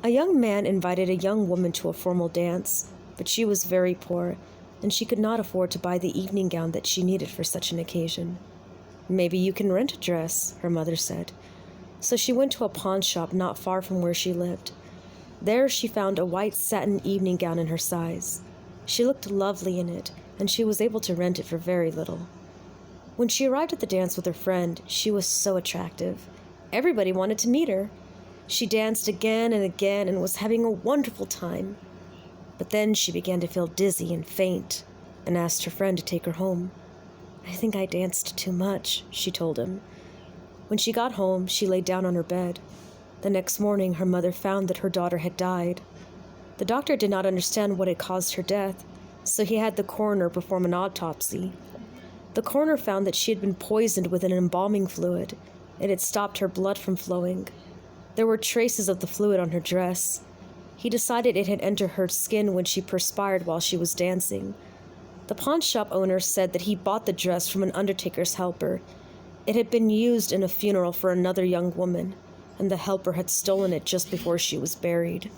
A young man invited a young woman to a formal dance, but she was very poor, and she could not afford to buy the evening gown that she needed for such an occasion. "Maybe you can rent a dress," her mother said. So she went to a pawn shop not far from where she lived. There she found a white satin evening gown in her size. She looked lovely in it, and she was able to rent it for very little. When she arrived at the dance with her friend, she was so attractive. Everybody wanted to meet her. She danced again and again and was having a wonderful time. But then she began to feel dizzy and faint and asked her friend to take her home. "I think I danced too much," she told him. When she got home, she lay down on her bed. The next morning, her mother found that her daughter had died. The doctor did not understand what had caused her death, so he had the coroner perform an autopsy. The coroner found that she had been poisoned with an embalming fluid. It had stopped her blood from flowing. There were traces of the fluid on her dress. He decided it had entered her skin when she perspired while she was dancing. The pawn shop owner said that he bought the dress from an undertaker's helper. It had been used in a funeral for another young woman, and the helper had stolen it just before she was buried.